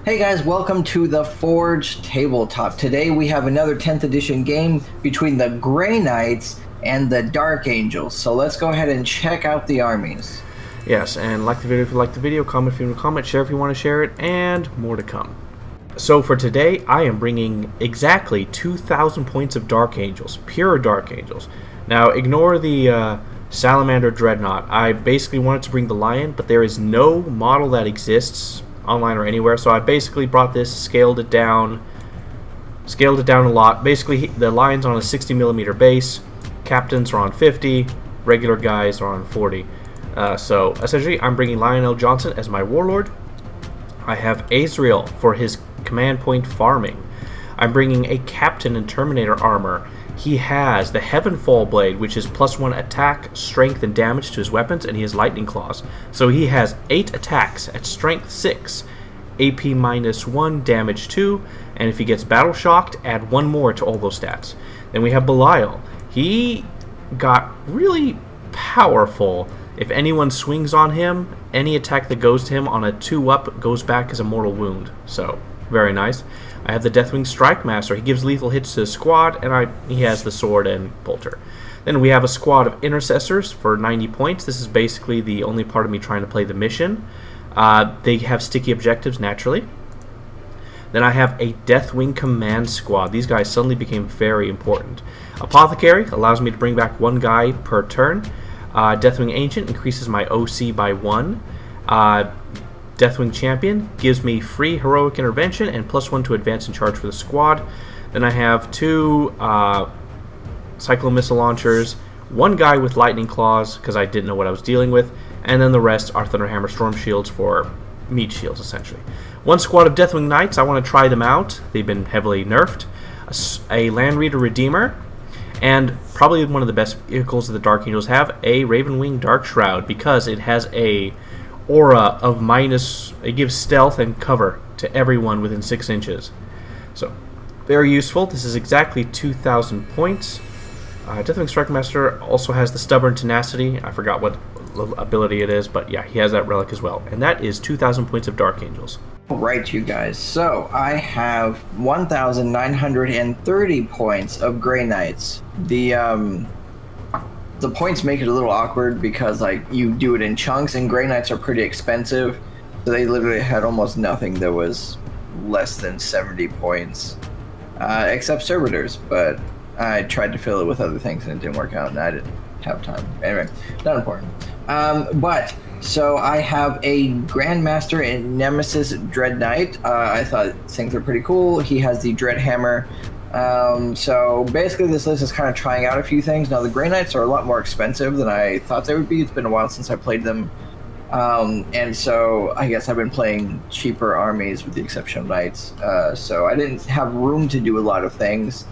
Hey guys, welcome to the Forge Tabletop. Today we have another 10th edition game between the Grey Knights and the Dark Angels. So let's go ahead and check out the armies. Yes, and like the video if you like the video, comment if you want to comment, share if you want to share it, and more to come. So for today, I am bringing exactly 2,000 points of Dark Angels, pure Dark Angels. Now, ignore the Salamander Dreadnought. I basically wanted to bring the Lion, but there is no model that exists online or anywhere, so I basically brought this, scaled it down a lot. Basically, the Lion's on a 60mm base, Captains are on 50, regular guys are on 40. So essentially, I'm bringing Lionel Johnson as my warlord. I have Azrael for his command point farming. I'm bringing a Captain in Terminator armor. He has the Heavenfall Blade, which is +1 attack, strength, and damage to his weapons, and he has Lightning Claws. So he has 8 attacks at strength 6, AP -1, damage 2, and if he gets battle shocked, add 1 more to all those stats. Then we have Belial. He got really powerful. If anyone swings on him, any attack that goes to him on a 2-up goes back as a mortal wound. So, very nice. I have the Deathwing Strike Master. He gives lethal hits to his squad, and he has the sword and bolter. Then we have a squad of Intercessors for 90 points. This is basically the only part of me trying to play the mission. They have sticky objectives, naturally. Then I have a Deathwing Command Squad. These guys suddenly became very important. Apothecary allows me to bring back 1 guy per turn. Deathwing Ancient increases my OC by 1. Deathwing Champion gives me free heroic intervention and +1 to advance and charge for the squad. Then I have 2 Cyclone Missile Launchers, 1 guy with Lightning Claws because I didn't know what I was dealing with, and then the rest are Thunderhammer Storm Shields for meat shields, essentially. 1 squad of Deathwing Knights. I want to try them out. They've been heavily nerfed. A Landreader Redeemer, and probably one of the best vehicles that the Dark Angels have, a Ravenwing Dark Shroud, because it has a aura of it gives stealth and cover to everyone within 6 inches. So, very useful. This is exactly 2,000 points. Deathwing Strike Master also has the Stubborn Tenacity. I forgot what ability it is, but yeah, he has that relic as well. And that is 2,000 points of Dark Angels. Alright, you guys. So, I have 1,930 points of Grey Knights. The points make it a little awkward because, like, you do it in chunks, and Grey Knights are pretty expensive. So they literally had almost nothing that was less than 70 points, except Servitors. But I tried to fill it with other things, and it didn't work out, and I didn't have time. Anyway, not important. So I have a Grandmaster and Nemesis Dread Knight. I thought things were pretty cool. He has the Dread Hammer. So basically this list is kind of trying out a few things. Now the Grey Knights are a lot more expensive than I thought they would be. It's been a while since I played them. And so I guess I've been playing cheaper armies with the exception of Knights. So I didn't have room to do a lot of things.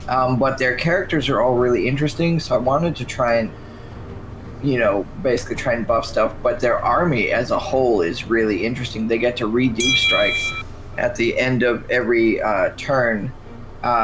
But their characters are all really interesting. So I wanted to try and, basically try and buff stuff. But their army as a whole is really interesting. They get to redo strikes at the end of every turn.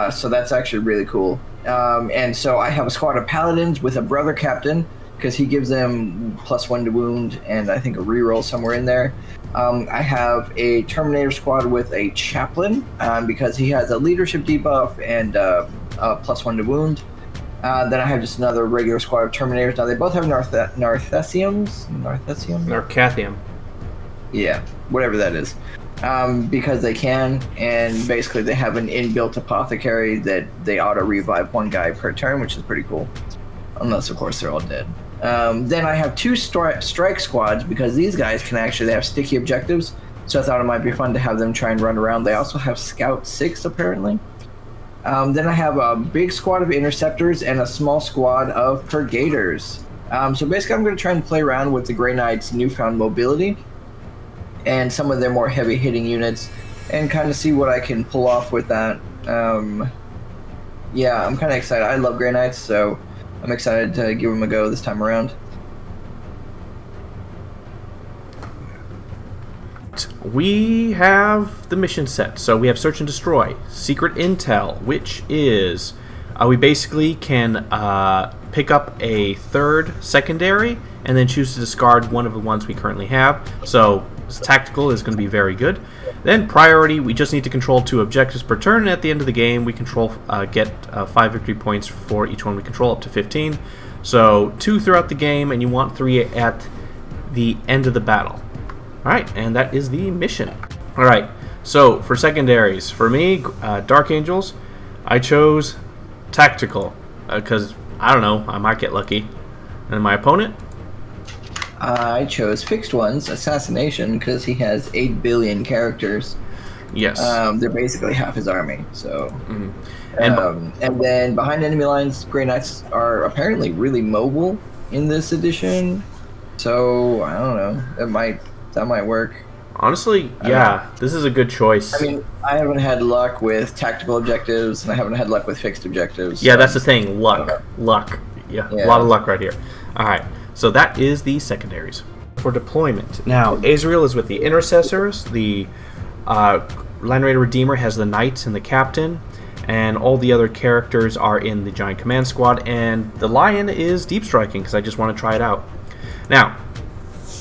So that's actually really cool. And so I have a squad of Paladins with a Brother Captain, because he gives them +1 to wound, and I think a reroll somewhere in there. I have a Terminator squad with a Chaplain, because he has a leadership debuff and +1 to wound. Then I have just another regular squad of Terminators. Now they both have Narthessium? Yeah, whatever that is. Because they can, and basically they have an inbuilt Apothecary that they auto-revive 1 guy per turn, which is pretty cool. Unless, of course, they're all dead. Then I have 2 strike squads, because these guys can actually have sticky objectives, so I thought it might be fun to have them try and run around. They also have Scout 6, apparently. Then I have a big squad of Interceptors and a small squad of Purgators. So basically I'm going to try and play around with the Grey Knights' newfound mobility and some of their more heavy-hitting units, and kind of see what I can pull off with that. Yeah, I'm kind of excited. I love Grey Knights, so I'm excited to give them a go this time around. We have the mission set. So we have Search and Destroy, Secret Intel, which is we basically can pick up a 3rd secondary and then choose to discard one of the ones we currently have. So tactical is going to be very good. Then priority, we just need to control 2 objectives per turn, and at the end of the game, we get 5 victory points for each one we control, up to 15. So 2 throughout the game, and you want 3 at the end of the battle. Alright, and that is the mission. Alright, so for secondaries, for me, Dark Angels, I chose Tactical, because, I don't know, I might get lucky. And my opponent? I chose Fixed Ones, Assassination, because he has 8 billion characters. Yes. They're basically half his army, so... Mm-hmm. And then behind enemy lines, Grey Knights are apparently really mobile in this edition. So, I don't know. That might work. Honestly, yeah, this is a good choice. I mean, I haven't had luck with tactical objectives, and I haven't had luck with fixed objectives. Yeah, so that's the thing. Luck. Yeah, a lot of luck right here. Alright, so that is the secondaries. For deployment. Now, Azrael is with the Intercessors. The Land Raider Redeemer has the Knights and the Captain. And all the other characters are in the Giant Command Squad. And the Lion is deep striking, because I just want to try it out. Now,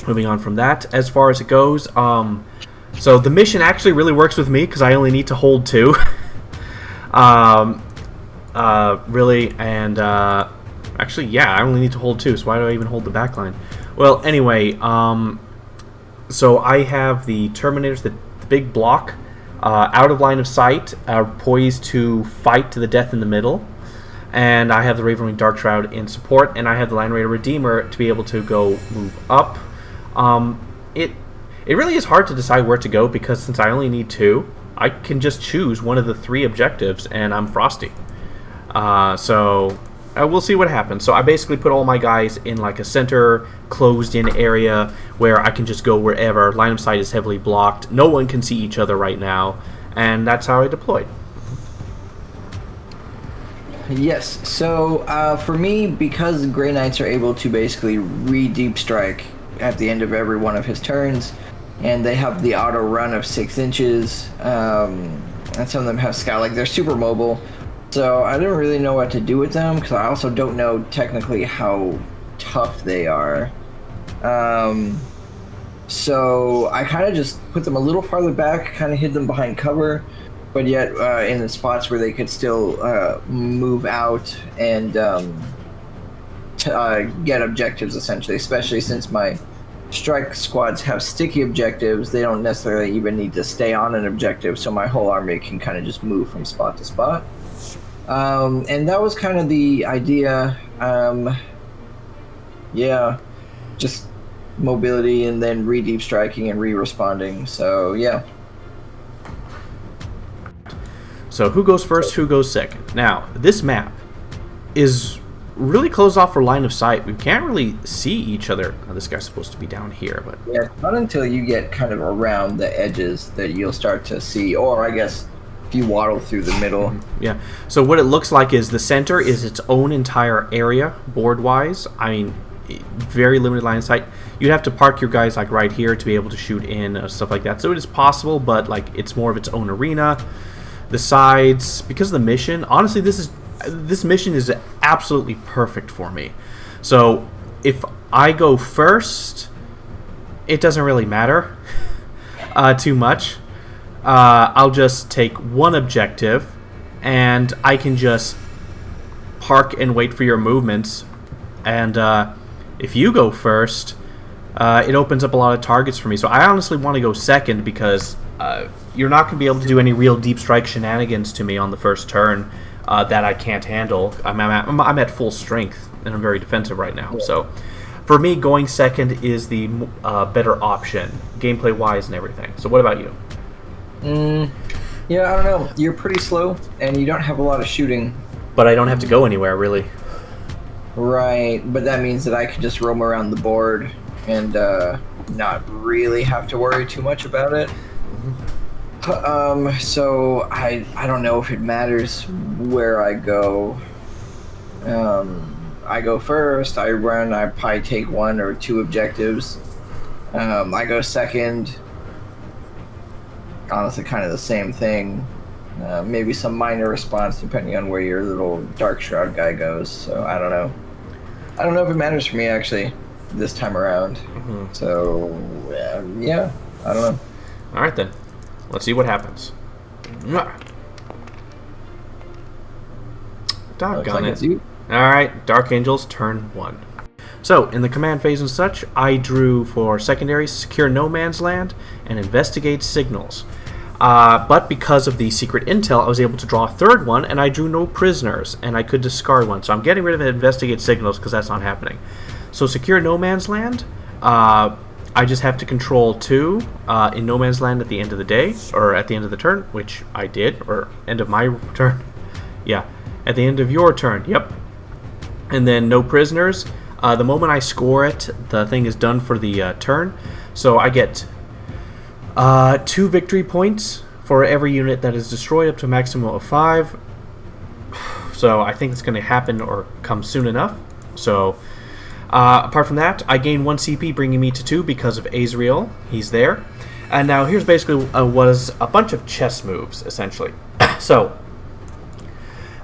moving on from that, as far as it goes, so the mission actually really works with me because I only need to hold 2, really, and actually, yeah, I only need to hold 2. So why do I even hold the backline? Well, anyway, so I have the Terminators, the big block, out of line of sight, poised to fight to the death in the middle. And I have the Ravenwing Darkshroud in support, and I have the Land Raider Redeemer to be able to go move up. It really is hard to decide where to go, because since I only need 2, I can just choose one of the 3 objectives, and I'm frosty. So we'll see what happens. So I basically put all my guys in like a center, closed-in area where I can just go wherever. Line of sight is heavily blocked. No one can see each other right now, and that's how I deployed. Yes, so for me, because Grey Knights are able to basically re-deep strike at the end of every one of his turns, and they have the auto run of 6 inches, and some of them have scout, like they're super mobile, so I didn't really know what to do with them, because I also don't know technically how tough they are. So I kind of just put them a little farther back, kind of hid them behind cover, but yet in the spots where they could still move out and get objectives, essentially, especially since my strike squads have sticky objectives. They don't necessarily even need to stay on an objective, so my whole army can kind of just move from spot to spot. And that was kind of the idea. Yeah, just mobility and then re-deep striking and re-responding, so yeah. So who goes first, who goes second? Now, this map is really closed off for line of sight. We can't really see each other. Oh, this guy's supposed to be down here, but... Yeah, not until you get kind of around the edges that you'll start to see, or I guess if you waddle through the middle. Yeah, so what it looks like is the center is its own entire area, board-wise. I mean, very limited line of sight. You'd have to park your guys like right here to be able to shoot in, stuff like that. So it is possible, but like it's more of its own arena. The sides, because of the mission, honestly, this mission is absolutely perfect for me. So if I go first, it doesn't really matter too much. I'll just take one objective, and I can just park and wait for your movements. And if you go first, it opens up a lot of targets for me. So I honestly want to go second, because you're not going to be able to do any real deep strike shenanigans to me on the first turn that I can't handle. I'm at full strength, and I'm very defensive right now. So for me, going second is the better option, gameplay-wise and everything. So what about you? Yeah, I don't know. You're pretty slow, and you don't have a lot of shooting. But I don't have to go anywhere, really. Right, but that means that I can just roam around the board and not really have to worry too much about it. So I don't know if it matters where I go. I go first, I run, I probably take 1 or 2 objectives. I go second. Honestly, kind of the same thing. Maybe some minor response depending on where your little Dark Shroud guy goes. So I don't know. I don't know if it matters for me actually this time around. So yeah, I don't know. All right then. Let's see what happens. Doggone it. Alright, Dark Angels, turn 1. So, in the command phase and such, I drew for Secondaries, Secure No Man's Land, and Investigate Signals. But because of the secret intel, I was able to draw a third one, and I drew no prisoners, and I could discard one. So I'm getting rid of Investigate Signals because that's not happening. So Secure No Man's Land, I just have to control 2 in No Man's Land at the end of the day, or at the end of the turn, which I did, or end of my turn. Yeah, at the end of your turn, yep. And then no prisoners. The moment I score it, the thing is done for the turn. So I get 2 victory points for every unit that is destroyed, up to a maximum of 5. So I think it's going to happen or come soon enough. So apart from that, I gain 1 CP, bringing me to 2 because of Azrael. He's there. And now here's basically was a bunch of chess moves, essentially. So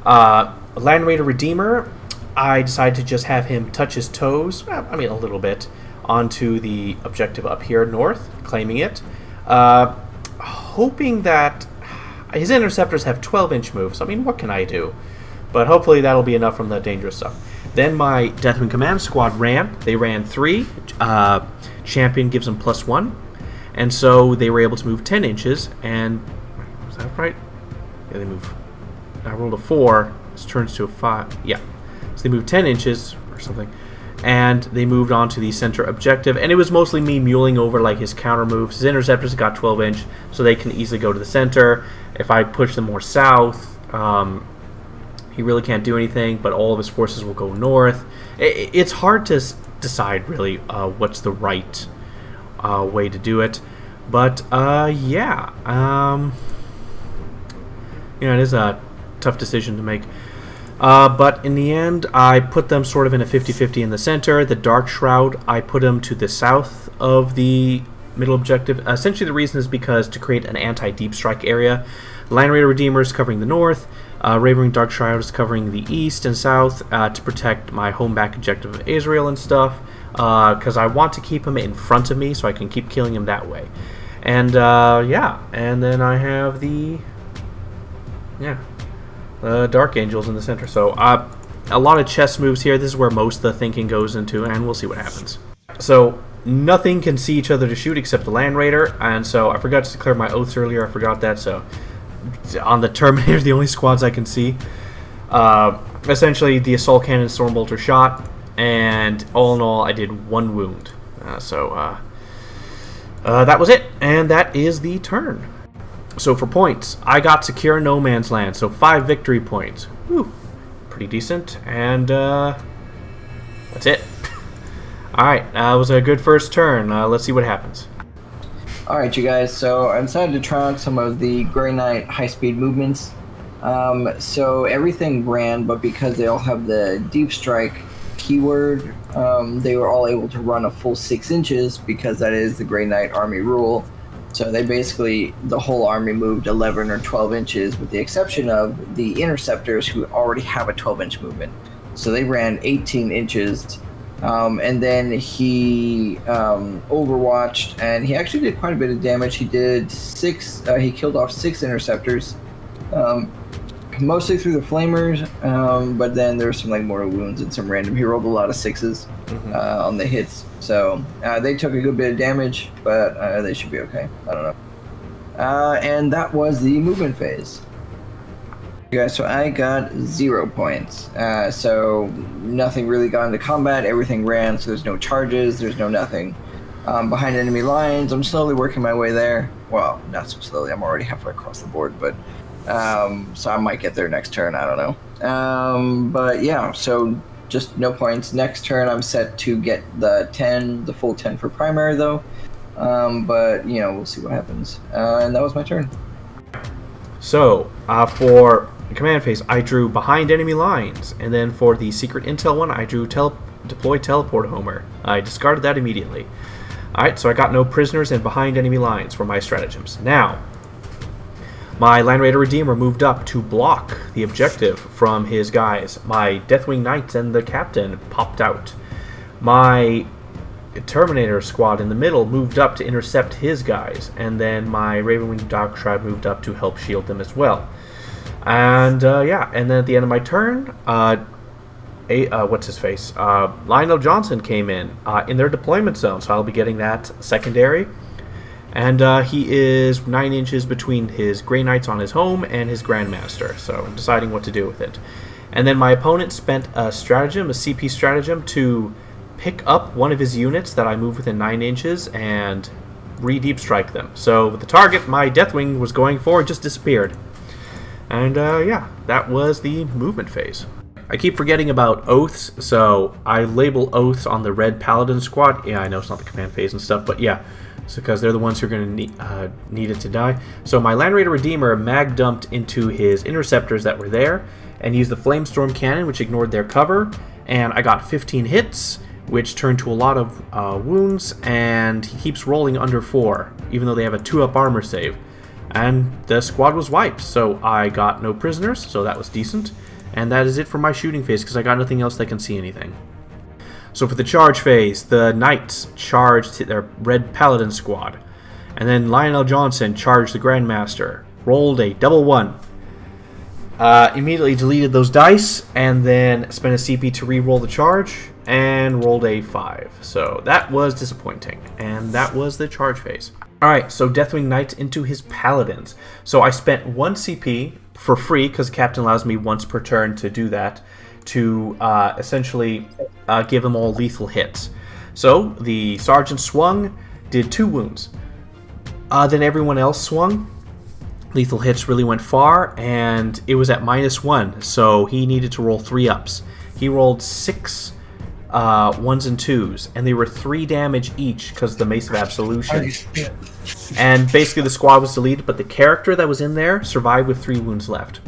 Land Raider Redeemer, I decided to just have him touch his toes, I mean a little bit, onto the objective up here north, claiming it. Hoping that his interceptors have 12-inch moves. I mean, what can I do? But hopefully that'll be enough from the dangerous stuff. Then my Deathwing Command Squad ran. They ran 3. Champion gives them +1. And so they were able to move 10 inches. And, was that right? Yeah, they move. I rolled a 4. This turns to a 5. Yeah. So they moved 10 inches or something. And they moved on to the center objective. And it was mostly me muling over like his counter moves. His interceptors got 12-inch, so they can easily go to the center. If I push them more south, he really can't do anything, but all of his forces will go north. It's hard to decide, really, what's the right way to do it. But, yeah. It is a tough decision to make. But in the end, I put them sort of in a 50-50 in the center. The Dark Shroud, I put them to the south of the middle objective. Essentially, the reason is because to create an anti-deep strike area. Land Raider Redeemer is covering the north. Ravering Dark Shroud is covering the east and south to protect my home back objective of Azrael and stuff. Because I want to keep him in front of me so I can keep killing him that way. And, yeah. And then I have the... Yeah. Dark Angels in the center. So a lot of chess moves here. This is where most of the thinking goes into, and we'll see what happens. So nothing can see each other to shoot except the Land Raider, and so I forgot to declare my oaths earlier. I forgot that. So on the Terminator, the only squads I can see. Essentially, the Assault Cannon and Stormbolter shot, and all in all, I did 1 wound. So that was it, and that is the turn. So for points, I got Secure No Man's Land, so 5 victory points. Whew, pretty decent, and that's it. Alright, that was a good first turn. Let's see what happens. Alright, you guys, so I decided to try out some of the Grey Knight high-speed movements. So everything ran, but because they all have the Deep Strike keyword, they were all able to run a full 6 inches because that is the Grey Knight army rule. So they basically, the whole army moved 11 or 12 inches with the exception of the interceptors who already have a 12-inch movement. So they ran 18 inches. And then he overwatched, and he actually did quite a bit of damage. He did 6, he killed off 6 interceptors, mostly through the flamers, but then there were some like mortal wounds and some random. He rolled a lot of 6s on the hits. So they took a good bit of damage, but they should be okay. I don't know. And that was the movement phase. Okay, so I got 0 points. So nothing really got into combat. Everything ran, so there's no charges. There's no nothing. Behind enemy lines, I'm slowly working my way there. Well, not so slowly. I'm already halfway across the board, but so I might get there next turn. I don't know. But yeah, so just no points. Next turn, I'm set to get the full 10 for primary, though. But, we'll see what happens. And that was my turn. So, for command phase, I drew behind enemy lines. And then for the secret intel one, I drew deploy teleport homer. I discarded that immediately. Alright, so I got no prisoners and behind enemy lines for my stratagems. Now, my Land Raider Redeemer moved up to block the objective from his guys. My Deathwing Knights and the Captain popped out. My Terminator squad in the middle moved up to intercept his guys, and then my Ravenwing Dark Shroud moved up to help shield them as well. And and then at the end of my turn, what's his face? Lionel Johnson came in their deployment zone, so I'll be getting that secondary. And he is 9 inches between his Grey Knights on his home and his Grandmaster, so I'm deciding what to do with it. And then my opponent spent a stratagem, a CP stratagem, to pick up one of his units that I move within 9 inches and re-deep strike them. So the target my Deathwing was going for just disappeared. And that was the movement phase. I keep forgetting about oaths, so I label oaths on the red Paladin squad. Yeah, I know it's not the command phase and stuff, but yeah, it's because they're the ones who are going to need it to die. So my Land Raider Redeemer mag dumped into his interceptors that were there and used the Flamestorm Cannon, which ignored their cover, and I got 15 hits, which turned to a lot of wounds, and he keeps rolling under 4, even though they have a 2-up armor save. And the squad was wiped, so I got no prisoners, so that was decent. And that is it for my shooting phase, because I got nothing else that can see anything. So for the charge phase, the Knights charged their red Paladin squad. And then Lionel Johnson charged the Grandmaster. Rolled a double 1. Immediately deleted those dice, and then spent a CP to re-roll the charge, and rolled a 5. So that was disappointing, and that was the charge phase. Alright, so Deathwing Knight into his Paladins. So I spent 1 CP for free, because Captain allows me once per turn to do that, to essentially give them all lethal hits. So the Sergeant swung, did 2 wounds. Then everyone else swung. Lethal hits really went far, and it was at -1, so he needed to roll 3 ups. He rolled 6 1s and 2s, and they were 3 damage each because of the Mace of Absolution. And basically the squad was deleted, but the character that was in there survived with 3 wounds left.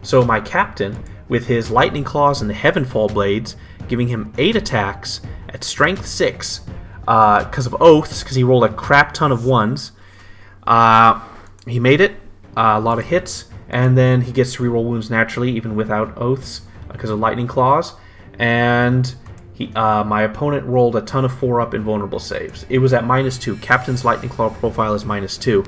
So my captain, with his Lightning Claws and the Heavenfall Blades, giving him 8 attacks at Strength 6, because of Oaths, because he rolled a crap ton of 1s. He made it, a lot of hits, and then he gets to reroll wounds naturally, even without Oaths, because of Lightning Claws. And my opponent rolled a ton of 4-up invulnerable saves. It was at -2. Captain's Lightning Claw profile is -2.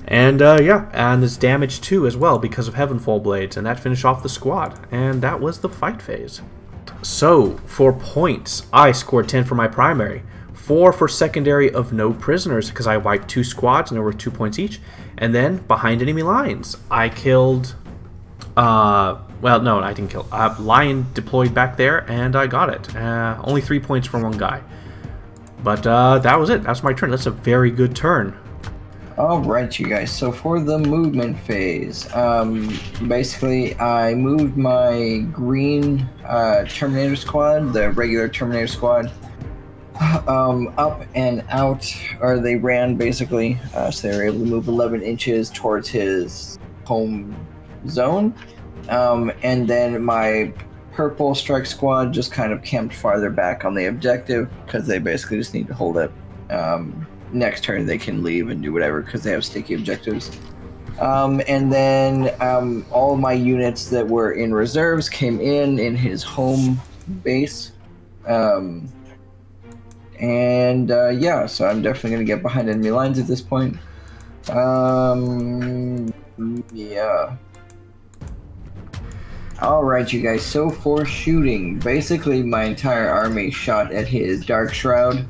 And and there's damage too as well because of Heavenfall Blades, and that finished off the squad. And that was the fight phase. So, for points, I scored 10 for my primary, 4 for secondary of no prisoners because I wiped 2 squads and there were 2 points each. And then, behind enemy lines, I killed... well, no, I didn't kill. Lion deployed back there, and I got it. Only 3 points from 1 guy. But that was it. That's my turn. That's a very good turn. Alright, you guys. So for the movement phase, basically I moved my green Terminator squad, the regular Terminator squad, up and out, or they ran basically, so they were able to move 11 inches towards his home zone. And then my purple strike squad just kind of camped farther back on the objective because they basically just need to hold it. Next turn they can leave and do whatever because they have sticky objectives. And then all my units that were in reserves came in his home base. So I'm definitely going to get behind enemy lines at this point. Alright, you guys, so for shooting, basically my entire army shot at his Dark Shroud,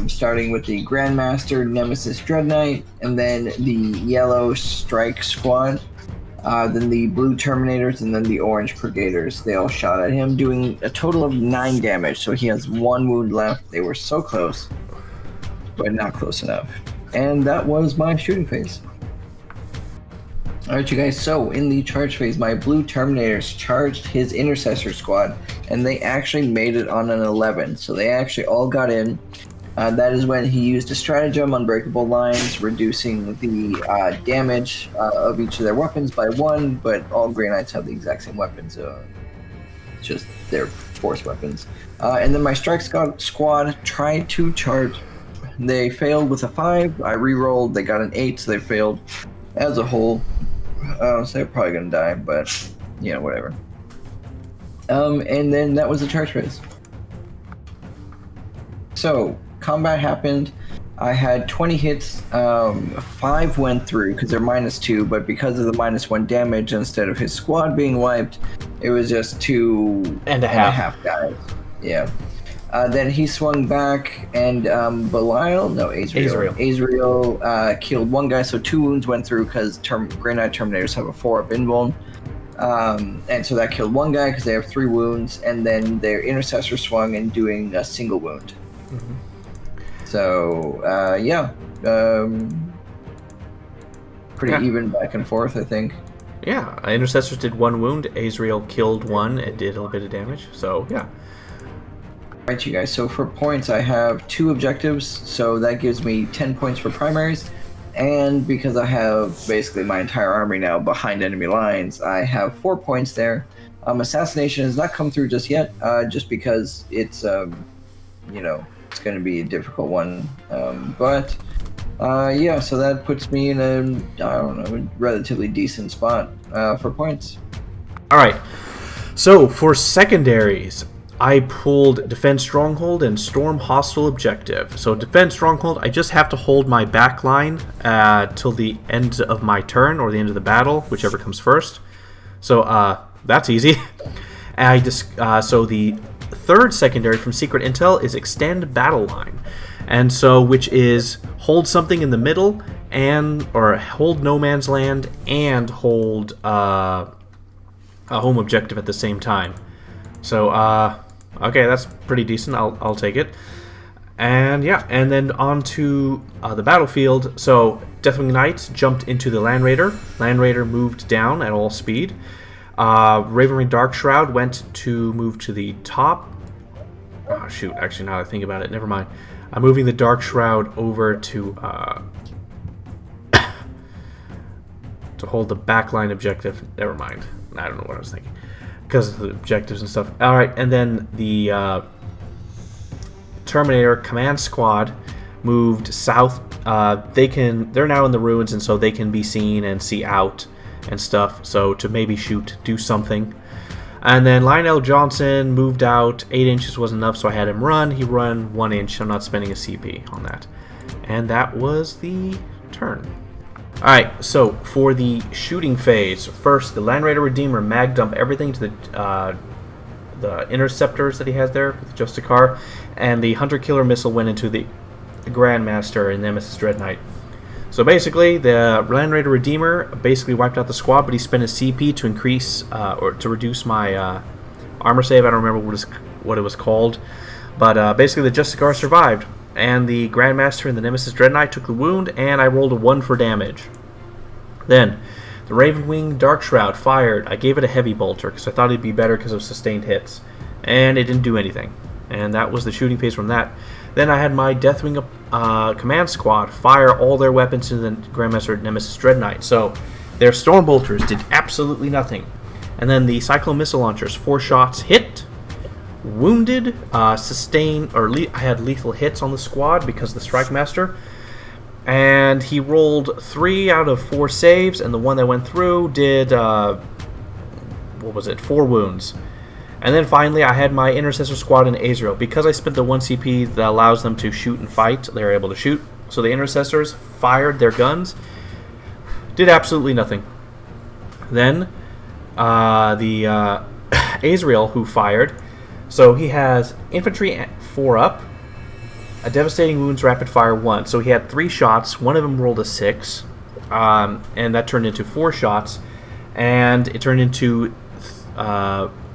starting with the Grandmaster, Nemesis Dreadknight, and then the yellow Strike Squad, then the blue Terminators, and then the orange Brigaders. They all shot at him, doing a total of 9 damage, so he has 1 wound left. They were so close, but not close enough. And that was my shooting phase. Alright, you guys, so in the charge phase, my blue Terminators charged his Intercessor squad, and they actually made it on an 11, so they actually all got in. That is when he used a stratagem, Unbreakable Lines, reducing the damage of each of their weapons by 1, but all Grey Knights have the exact same weapons, just their force weapons. And then my Strike squad tried to charge. They failed with a 5, I re-rolled, they got an 8, so they failed as a whole. So they're probably gonna die, but you know, whatever. And then that was the charge phase. So combat happened. I had 20 hits. 5 went through because they're -2, but because of the -1 damage, instead of his squad being wiped, it was just 2.5 guys. Yeah. Then he swung back, and Azrael killed one guy, so 2 wounds went through because Grey Knight Terminators have a 4-up invuln. And so that killed one guy because they have 3 wounds, and then their Intercessor swung and doing a single wound. Mm-hmm. So, pretty even back and forth, I think. Yeah, Intercessors did 1 wound, Azrael killed 1 and did a little bit of damage, so yeah. Alright, you guys, so for points, I have 2 objectives, so that gives me 10 points for primaries, and because I have basically my entire army now behind enemy lines, I have 4 points there. Assassination has not come through just yet, just because it's, it's going to be a difficult one, yeah, so that puts me in a relatively decent spot for points. Alright, so for secondaries, I pulled Defend Stronghold and Storm Hostile Objective. So Defend Stronghold, I just have to hold my back line till the end of my turn, or the end of the battle, whichever comes first. So that's easy. So the third secondary from Secret Intel is Extend Battle Line. And so, which is hold something in the middle, or hold no man's land, and hold a home objective at the same time. So, okay, that's pretty decent. I'll take it. And yeah, and then on to the battlefield. So Deathwing Knight jumped into the Land Raider. Land Raider moved down at all speed. Ravenwing Darkshroud went to move to the top. Oh shoot! Actually, now that I think about it, never mind. I'm moving the Darkshroud over to hold the backline objective. Never mind. I don't know what I was thinking, because of the objectives and stuff. All right, and then the Terminator Command Squad moved south. They're now in the ruins, and so they can be seen and see out and stuff. So to maybe do something. And then Lionel Johnson moved out. 8 inches wasn't enough, so I had him run. He ran 1 inch. I'm not spending a CP on that. And that was the turn. Alright, so for the shooting phase, first the Land Raider Redeemer mag dump everything to the interceptors that he has there with Justicar, and the Hunter Killer missile went into the Grandmaster and Nemesis Dread Knight. So basically, the Land Raider Redeemer basically wiped out the squad, but he spent his CP to increase or to reduce my armor save. I don't remember what it was called, but basically the Justicar survived, and the Grandmaster and the Nemesis Dread Knight took the wound, and I rolled a 1 for damage. Then the Ravenwing Darkshroud fired. I gave it a heavy bolter because I thought it'd be better because of sustained hits, and it didn't do anything. And that was the shooting phase from that. Then I had my Deathwing Command Squad fire all their weapons to the Grandmaster Nemesis Dread Knight. So their Storm Bolters did absolutely nothing. And then the Cyclone Missile Launchers, 4 shots hit, wounded, sustained, or I had lethal hits on the squad because of the Strike Master. And he rolled 3 out of 4 saves, and the one that went through did, 4 wounds. And then finally, I had my Intercessor Squad in Azrael. Because I spent the 1 CP that allows them to shoot and fight, they're able to shoot. So the Intercessors fired their guns, did absolutely nothing. Then the Azrael, who fired, so he has Infantry 4 up, a Devastating Wounds Rapid Fire 1. So he had 3 shots, one of them rolled a 6, and that turned into 4 shots, and it turned into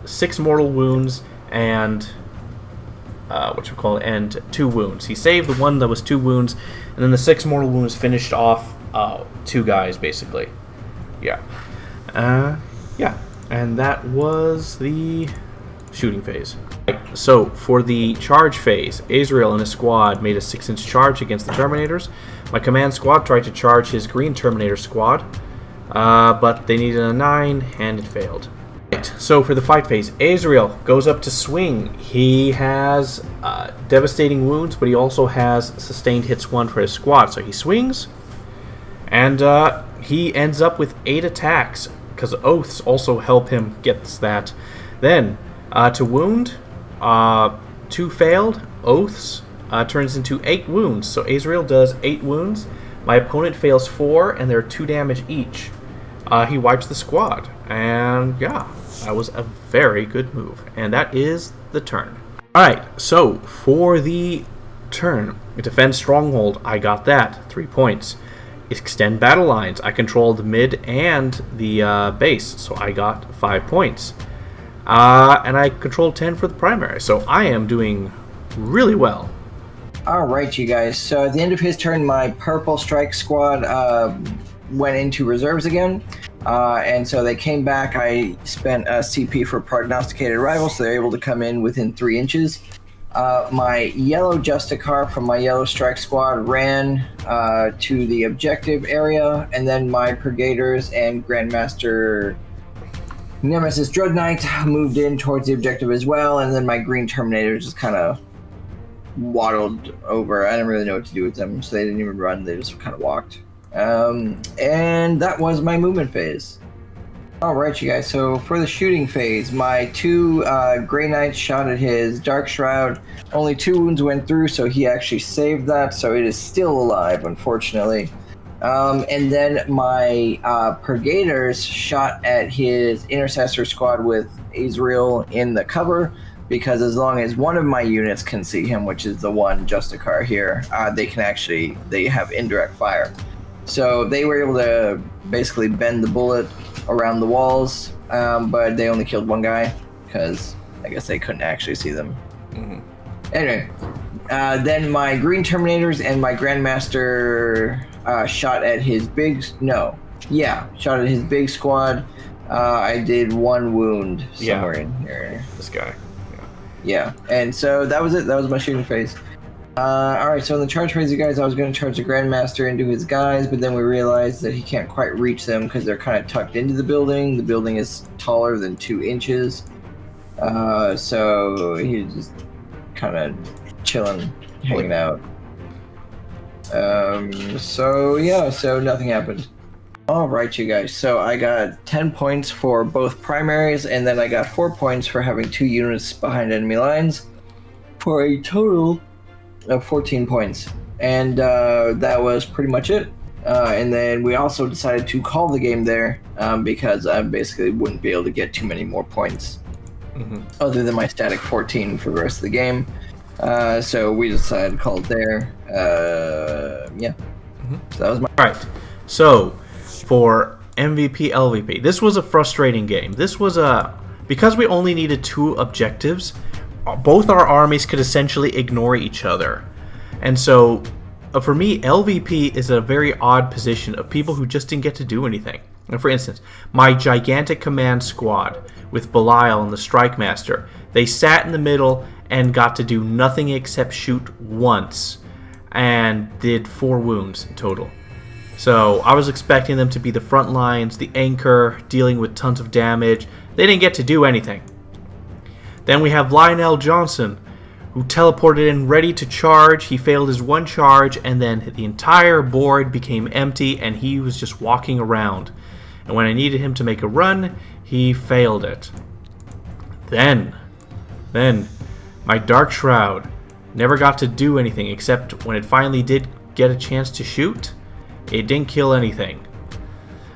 6 mortal wounds and and 2 wounds. He saved the one that was 2 wounds, and then the 6 mortal wounds finished off 2 guys basically. Yeah, and that was the shooting phase. So for the charge phase, Azrael and his squad made a 6-inch charge against the Terminators. My command squad tried to charge his green Terminator squad, but they needed a 9 and it failed. So for the fight phase, Azrael goes up to swing. He has devastating wounds, but he also has sustained hits 1 for his squad. So he swings, and he ends up with 8 attacks, because Oaths also help him get that. Then to wound, 2 failed. Oaths turns into 8 wounds. So Azrael does 8 wounds. My opponent fails 4, and they're 2 damage each. He wipes the squad. And yeah, that was a very good move. And that is the turn. Alright, so for the turn, defend stronghold, I got that, 3 points. Extend battle lines, I controlled the mid and the base, so I got 5 points. And I controlled 10 for the primary, so I am doing really well. Alright, you guys, so at the end of his turn, my purple strike squad went into reserves again. And so they came back. I spent a CP for prognosticated arrival, so they're able to come in within 3 inches. My yellow Justicar from my yellow strike squad ran to the objective area, and then my Brigaders and Grandmaster Nemesis Dread Knight moved in towards the objective as well, and then my green Terminators just kind of waddled over. I didn't really know what to do with them, so they didn't even run, they just kind of walked. And that was my movement phase. Alright, you guys, so for the shooting phase, my 2 Grey Knights shot at his Dark Shroud. Only 2 wounds went through, so he actually saved that, so it is still alive, unfortunately. And then my Brigaders shot at his Intercessor squad with Azrael in the cover, because as long as one of my units can see him, which is the one Justicar here, they have indirect fire. So they were able to basically bend the bullet around the walls, but they only killed 1 guy because I guess they couldn't actually see them. Mm-hmm. Anyway, then my green Terminators and my Grandmaster shot at his big squad. I did 1 wound somewhere in here. This guy. Yeah, and so that was it. That was my shooting phase. Alright, so in the charge phase, you guys, I was going to charge the Grandmaster into his guys, but then we realized that he can't quite reach them because they're kind of tucked into the building. The building is taller than 2 inches. So he's just kind of chilling, hanging out. So nothing happened. Alright, you guys, so I got 10 points for both primaries, and then I got 4 points for having 2 units behind enemy lines, for a total of 14 points. And that was pretty much it. And then we also decided to call the game there, because I basically wouldn't be able to get too many more points, other than my static 14 for the rest of the game. So we decided to call it there. So that was my... Alright, so for MVP, LVP, this was a frustrating game. This was because we only needed 2 objectives, both our armies could essentially ignore each other. And so, for me, LVP is a very odd position of people who just didn't get to do anything. And for instance, my gigantic command squad with Belial and the Strike Master, they sat in the middle and got to do nothing except shoot once, and did 4 wounds in total. So I was expecting them to be the front lines, the anchor, dealing with tons of damage. They didn't get to do anything. Then we have Lionel Johnson, who teleported in ready to charge. He failed his 1 charge, and then the entire board became empty, and he was just walking around. And when I needed him to make a run, he failed it. Then my Dark Shroud never got to do anything, except when it finally did get a chance to shoot, it didn't kill anything.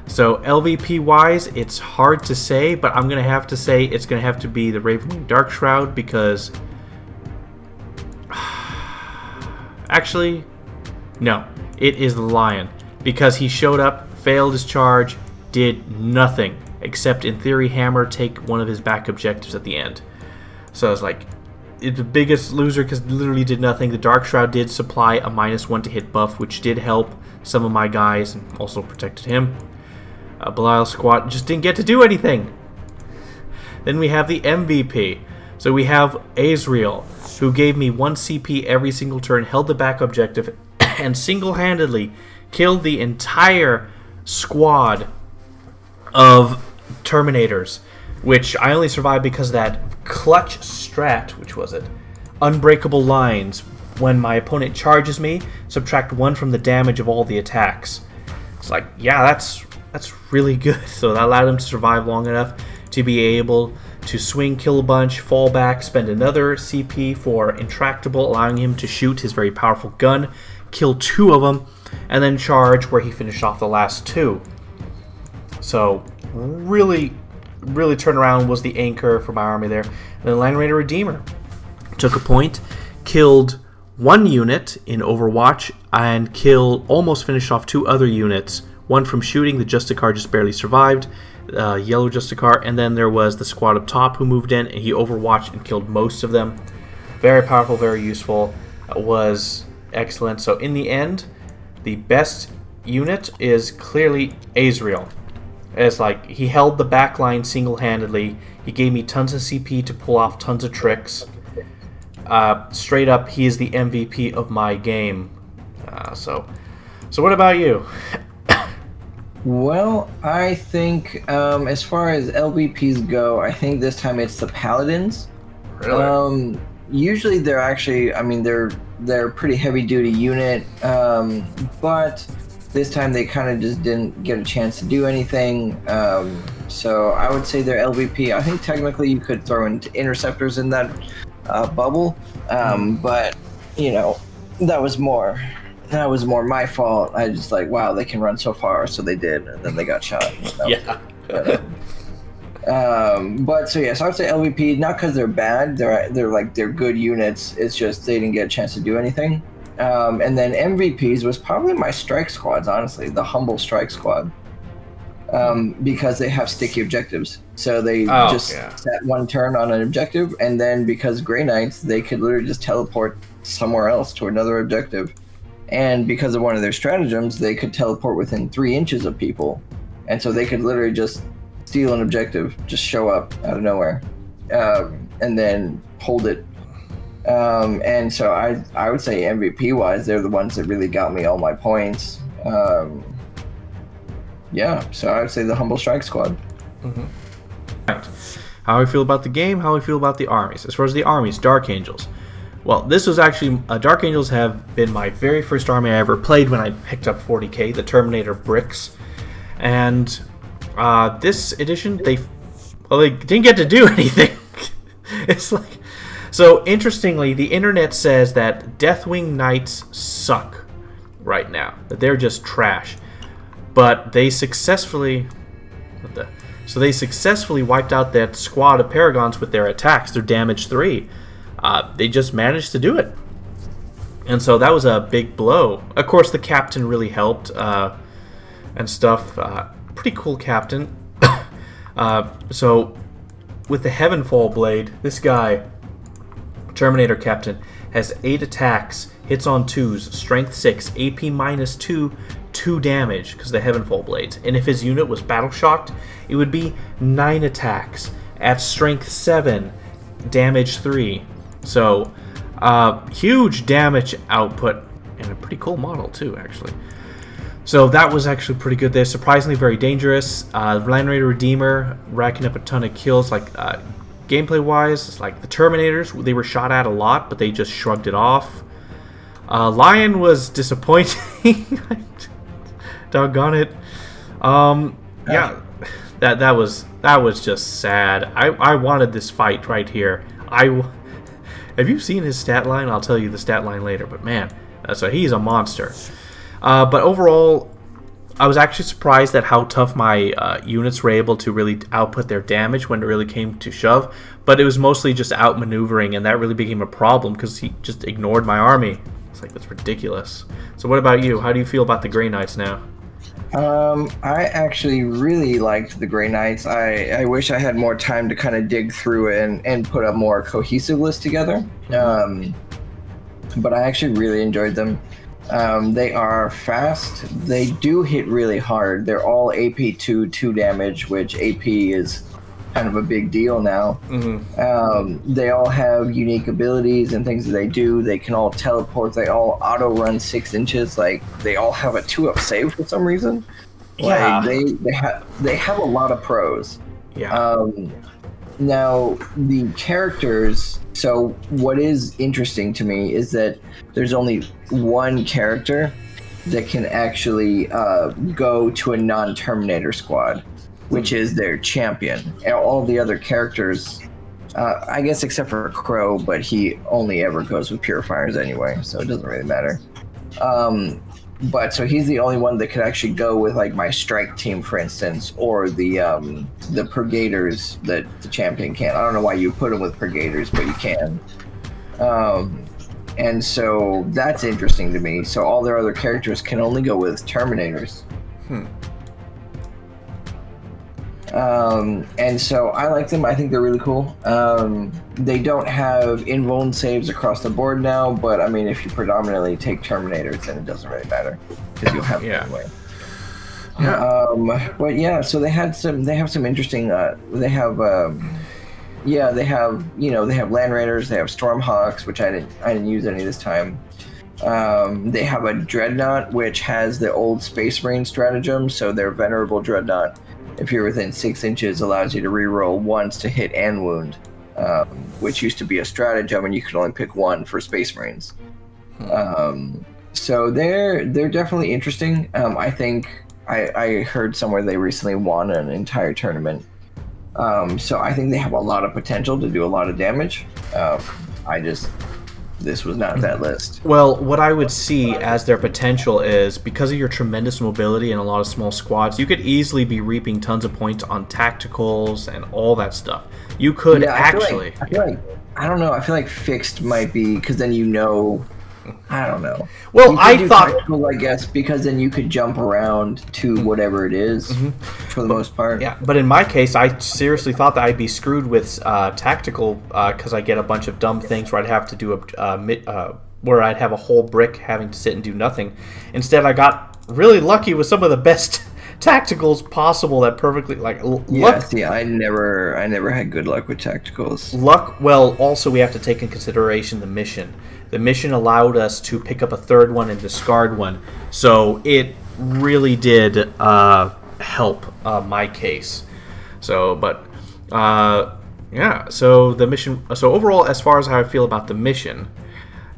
So LVP-wise, it's hard to say, but I'm going to have to say it's going to have to be the Ravenwing Dark Shroud, because... Actually, no. It is the Lion, because he showed up, failed his charge, did nothing, except in theory hammer take one of his back objectives at the end. So I was like, it's the biggest loser because literally did nothing. The Dark Shroud did supply a -1 to hit buff, which did help some of my guys and also protected him. Belial squad just didn't get to do anything. Then we have the MVP. So we have Azrael, who gave me 1 CP every single turn, held the back objective, and single-handedly killed the entire squad of Terminators, which I only survived because of that clutch strat, which was it? Unbreakable lines. When my opponent charges me, subtract 1 from the damage of all the attacks. It's like, yeah, that's really good. So that allowed him to survive long enough to be able to swing, kill a bunch, fall back, spend another CP for Intractable, allowing him to shoot his very powerful gun, kill 2 of them, and then charge, where he finished off the last 2. So, really turnaround was the anchor for my army there. And then Land Raider Redeemer took a point, killed 1 unit in Overwatch, and almost finished off 2 other units. One from shooting, the Justicar just barely survived, yellow Justicar, and then there was the squad up top who moved in, and he overwatched and killed most of them. Very powerful, very useful, was excellent. So in the end, the best unit is clearly Azrael. It's like, he held the back line single-handedly, he gave me tons of CP to pull off tons of tricks. Straight up, he is the MVP of my game. So what about you? Well, I think as far as LVPs go, I think this time it's the Paladins. Really? Usually they're actually, they're a pretty heavy-duty unit, but this time they kind of just didn't get a chance to do anything. So I would say they're LVP. I think technically you could throw in Interceptors in that bubble, but that was more my fault. I just like, wow, they can run so far, so they did, and then they got shot. Yeah. But so I would say LVP, not because they're bad, they're good units. It's just they didn't get a chance to do anything. And then MVPs was probably my strike squads, honestly, the humble strike squad. Because they have sticky objectives. So they set 1 turn on an objective, and then because Grey Knights, they could literally just teleport somewhere else to another objective. And because of one of their stratagems, they could teleport within 3 inches of people. And so they could literally just steal an objective, just show up out of nowhere, and then hold it. And so I would say MVP-wise, they're the ones that really got me all my points. So I would say the Humble Strike Squad. Mm-hmm. Right. How I feel about the game, how I feel about the armies. As far as the armies, Dark Angels. Well, this was actually... Dark Angels have been my very first army I ever played when I picked up 40k, the Terminator Bricks. And this edition, they didn't get to do anything. It's like... So, interestingly, the internet says that Deathwing Knights suck right now. That they're just trash. But they successfully... So they successfully wiped out that squad of Paragons with their attacks, their damage 3. They just managed to do it. And so that was a big blow. Of course, the captain really helped and stuff. Pretty cool captain. So with the Heavenfall Blade, this guy, Terminator Captain, has 8 attacks, hits on 2s, strength 6, AP minus 2, 2 damage because the Heavenfall Blades. And if his unit was battle shocked, it would be 9 attacks at strength 7, damage 3. So huge damage output, and a pretty cool model too, actually. So that was actually pretty good there. Surprisingly very dangerous. Land Raider Redeemer racking up a ton of kills. Like gameplay wise, like the Terminators, they were shot at a lot, but they just shrugged it off. Lion was disappointing. Doggone it. Yeah, that was just sad. I wanted this fight right here. Have you seen his stat line? I'll tell you the stat line later. But man, so he's a monster. But overall, I was actually surprised at how tough my units were able to really output their damage when it really came to shove. But it was mostly just outmaneuvering, and that really became a problem because he just ignored my army. It's like, that's ridiculous. So what about you? How do you feel about the Grey Knights now? I actually really liked the Grey Knights. I wish I had more time to kind of dig through it and put a more cohesive list together. But I actually really enjoyed them. They are fast. They do hit really hard. They're all AP 2 damage, which AP is kind of a big deal now. They all have unique abilities and things that they do. They can all teleport. They all auto run 6 inches. Like, they all have a 2-up save for some reason. Yeah. Like, they have a lot of pros. Yeah. Now, the characters... So what is interesting to me is that there's only one character that can actually go to a non-Terminator squad. which is their champion. And all the other characters, I guess except for Crow, but he only ever goes with purifiers anyway, so it doesn't really matter. But so he's the only one that could actually go with like my strike team, for instance, or the Purgators that the champion can't. I don't know why you put him with Purgators, but you can. And so that's interesting to me. So all their other characters can only go with Terminators. And so I like them. I think they're really cool. They don't have invuln saves across the board now, but I mean, if you predominantly take Terminators, then it doesn't really matter because you'll have them anyway. But yeah, so they have some interesting. They have Land Raiders. They have Stormhawks, which I didn't use any this time. They have a Dreadnought, which has the old Space Marine stratagem. So their Venerable Dreadnought, if you're within 6 inches, allows you to reroll once to hit and wound, which used to be a stratagem, and you could only pick one for Space Marines. So they're definitely interesting. I think I heard somewhere they recently won an entire tournament. So I think they have a lot of potential to do a lot of damage. This was not that list. Well, what I would see as their potential is, because of your tremendous mobility and a lot of small squads, you could easily be reaping tons of points on tacticals and all that stuff. You could I feel like I don't know. I feel like fixed might be, because then I don't know. Well, I thought, tactical, I guess, because then you could jump around to whatever it is for the most part. Yeah, but in my case, I seriously thought that I'd be screwed with tactical because I get a bunch of dumb things where I'd have to do where I'd have a whole brick having to sit and do nothing. Instead, I got really lucky with some of the best tacticals possible that perfectly I never had good luck with tacticals. Well, also we have to take in consideration the mission. The mission allowed us to pick up a third one and discard one, so it really did help my case. So, so the mission. So overall, as far as how I feel about the mission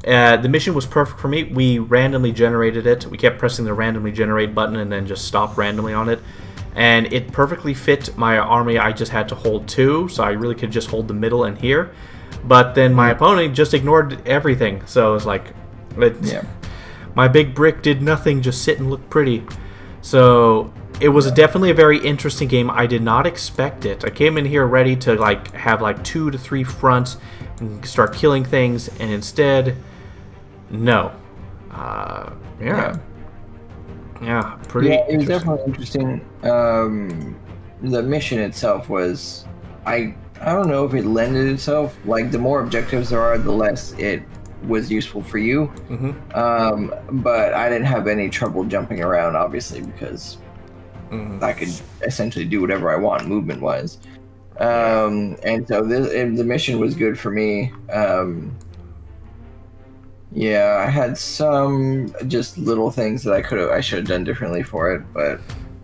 was perfect for me. We randomly generated it. We kept pressing the randomly generate button and then just stop randomly on it. And it perfectly fit my army. I just had to hold 2, so I really could just hold the middle and here. But then my opponent just ignored everything. So it was like, my big brick did nothing, just sit and look pretty. So it was definitely a very interesting game. I did not expect it. I came in here ready to have 2 to 3 fronts and start killing things, and instead, no. It was definitely interesting. The mission itself was, I don't know if it lended itself. Like, the more objectives there are, the less it was useful for you. But I didn't have any trouble jumping around, obviously, because I could essentially do whatever I want movement-wise. And so the mission was good for me. I had some just little things that I should have done differently for it, but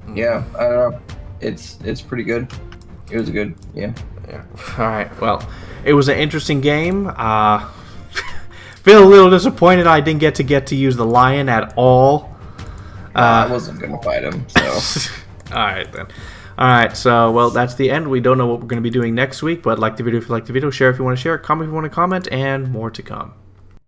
I don't know. It's pretty good. It was good. Yeah. All right. Well, it was an interesting game. Feel a little disappointed I didn't get to use the lion at all. I wasn't gonna fight him, so. All right then. All right, so, well, that's the end. We don't know what we're going to be doing next week, but like the video if you like the video, share if you want to share, comment if you want to comment, and more to come.